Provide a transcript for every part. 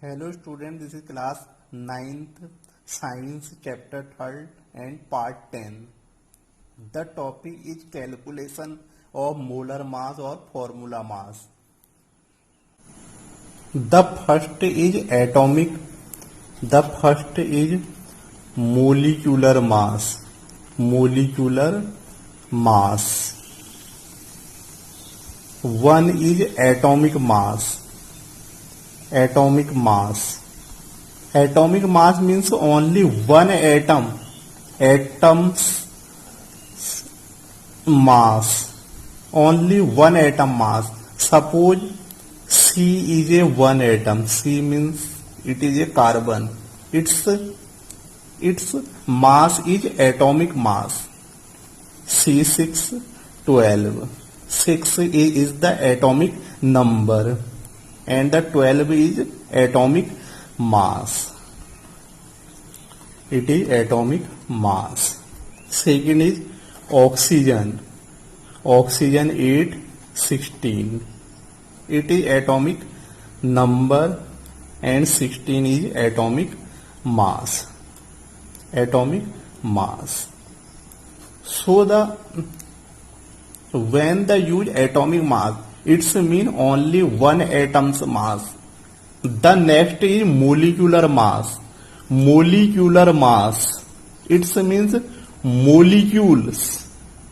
Hello student, this is class 9th science chapter 3rd and part 10. The topic is calculation of molar mass or formula mass. The first is molecular mass. Molecular mass. One is atomic mass. Atomic mass. Atomic mass means only one atom. Atom's mass. Only one atom mass. Suppose C is a one atom. C means it is a carbon. Its mass is atomic mass. C612. 6 is the atomic number and the 12 is atomic mass. It is atomic mass. Second is oxygen. Oxygen 816. It is atomic number and 16 is atomic mass. Atomic mass. So when the use atomic mass, it's mean only one atom's mass. The next is molecular mass. Molecular mass. It means molecules.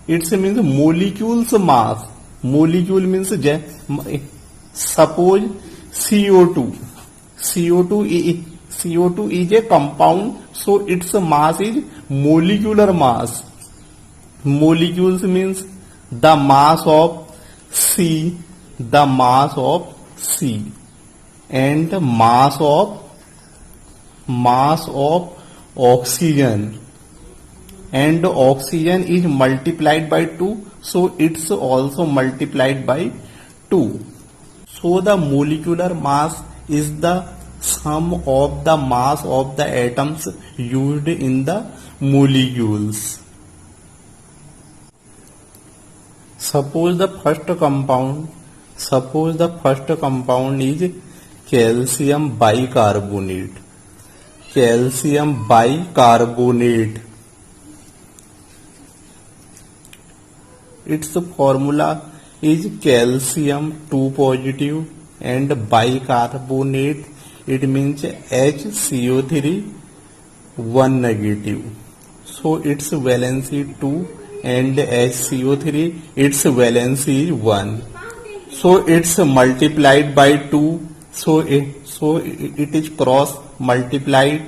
It means molecules mass. Molecule means suppose CO2. CO2 is a compound, so its mass is molecular mass. Molecules means the mass of C, the mass of C, and mass of oxygen, and oxygen is multiplied by 2, so it's also multiplied by 2. So the molecular mass is the sum of the mass of the atoms used in the molecules. Suppose the first compound is calcium bicarbonate. Calcium bicarbonate. Its formula is calcium 2 positive and bicarbonate. It means HCO3 1 negative. So its valency 2 and HCO3 its valency is 1. So it's multiplied by 2. So it is cross multiplied.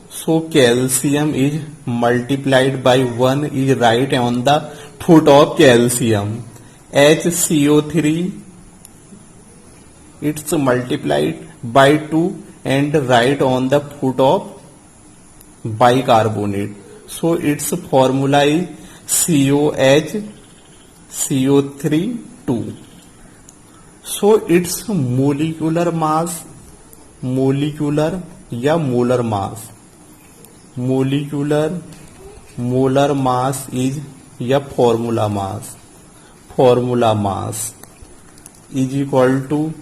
So calcium is multiplied by 1 is right on the foot of calcium. HCO3 it's multiplied by 2 and right on the foot of bicarbonate. So its formula is CO3 2. So its molecular mass, molecular या molar mass, molecular molar mass is या formula mass. Formula mass is equal to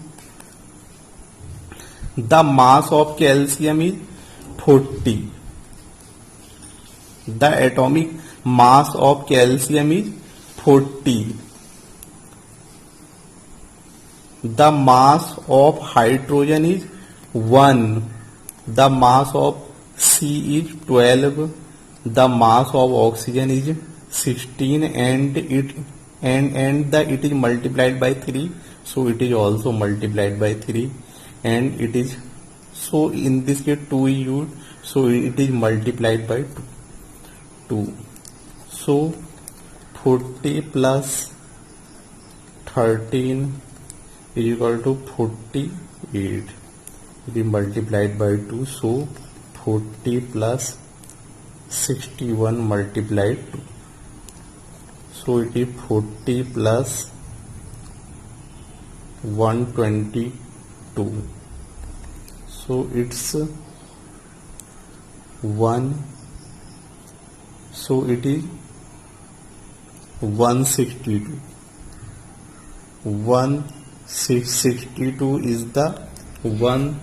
the mass of calcium is 40. The atomic mass of calcium is 40. The mass of hydrogen is 1. The mass of C is 12. The mass of oxygen is 16 and it is multiplied by 3. So it is also multiplied by 3 and it is, so in this case 2 is used, so it is multiplied by 2. So 40 plus 13 is equal to 48. It is multiplied by 2. So 40 plus 61 multiplied 2. So it is 40 plus 122. So it's 1. So it is 162. 162 is the 1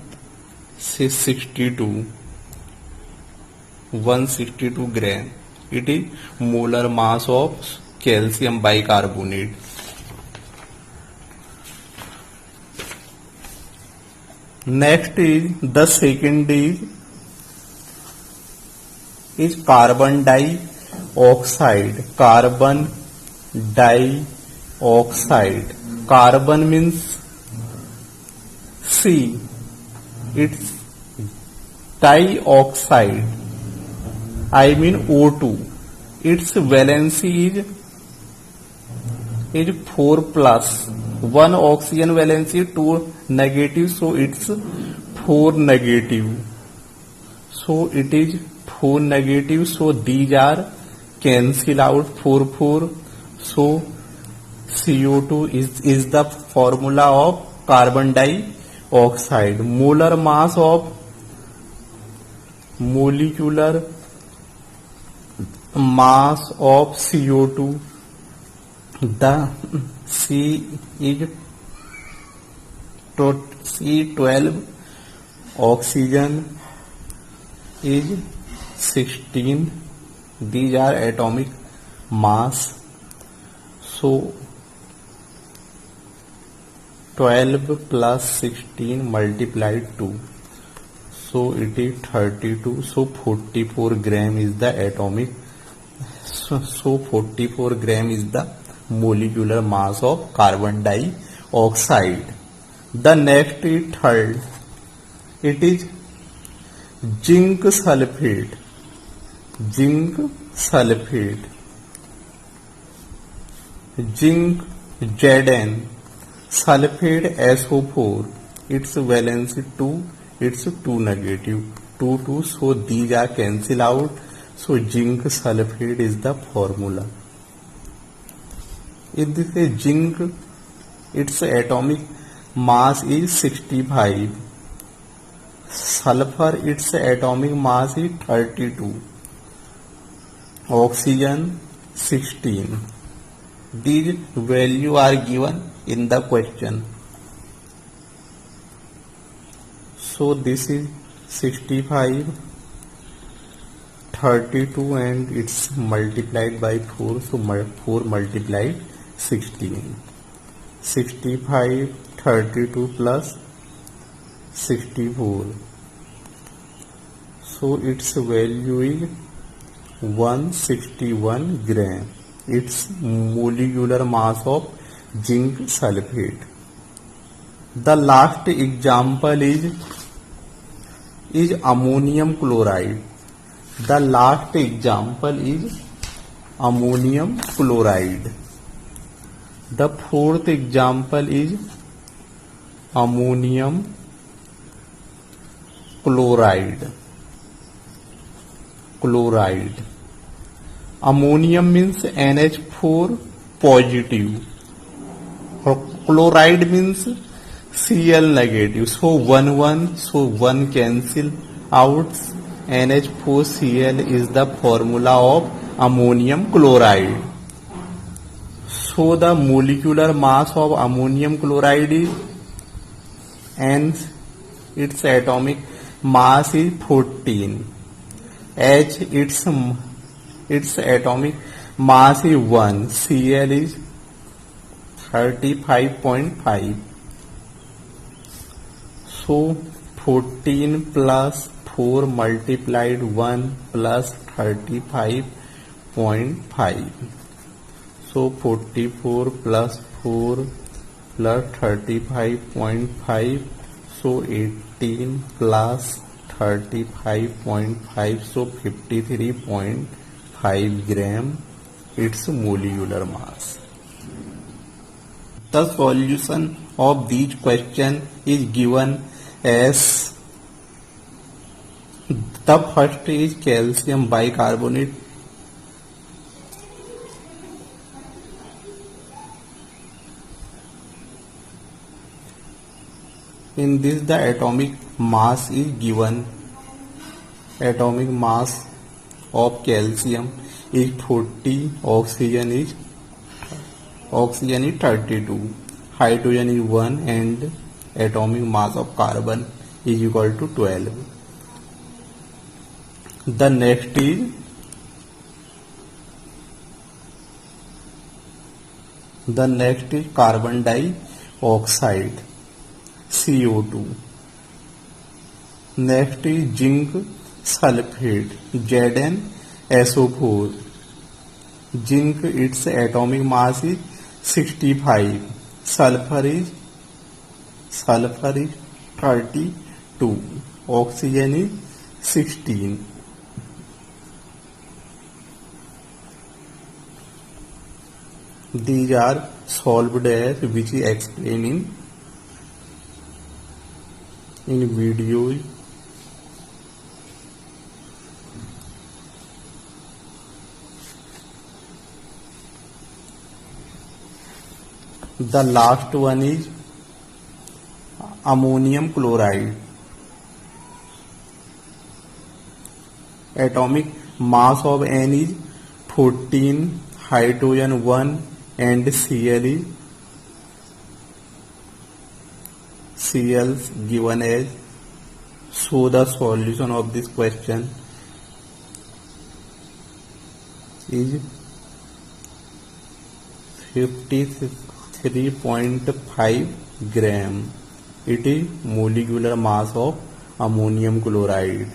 162 gram. It is molar mass of calcium bicarbonate. Next is the second is carbon dioxide. Carbon dioxide. Carbon means C. It's dioxide. I mean O2. Its valency is 4 plus. One oxygen valency, 2 negative, so it's 4 negative. So it is 4 negative, so these are cancel out 4. So CO2 is the formula of carbon dioxide. Molar mass of molecular mass of CO2. The C is C12, oxygen is 16. These are atomic mass. So 12 plus 16 multiplied 2. So it is 32. So 44 gram is the atomic. So 44 gram is the molecular mass of carbon dioxide. The next is third. It is zinc sulfate. Zinc sulfate. Zinc Zn. Sulfate SO4. Its valence 2. It's 2 negative. 2. So these are cancel out. So zinc sulfate is the formula. If this is zinc, its atomic mass is 65. Sulfur, its atomic mass is 32. Oxygen 16. These values are given in the question. So this is 65, 32 and it's multiplied by 4. So 4 multiplied 16. 65, 32 plus 64. So its value is 161 gram. Its molecular mass of zinc sulfate. The last example is ammonium chloride. The last example is ammonium chloride. The fourth example is ammonium chloride. Ammonium means NH4 positive. Chloride means Cl negative. So 1 so 1 cancel out. NH4Cl is the formula of ammonium chloride. So the molecular mass of ammonium chloride is, and its atomic mass is 14. H its atomic mass is 1. Cl is 35.5. So 14 plus 4 multiplied 1 plus 35.5. So 44 plus 4 plus 35.5. So 18 plus 35.5. So 53.5 gram. Its molecular mass. The solution of these question is given as the first is calcium bicarbonate. In this the atomic mass is given. Atomic mass of calcium is 40, oxygen is 32, hydrogen is 1 and atomic mass of carbon is equal to 12. The next is carbon dioxide, CO2. Next is zinc sulfate, ZnSO4. Zinc, its atomic mass is 65. Sulfur is 32. Oxygen is 16. These are solved as which is explained in video. The last one is ammonium chloride. Atomic mass of N is 14, hydrogen 1 and Cl given as. So the solution of this question is 53.5 gram. It is molecular mass of ammonium chloride.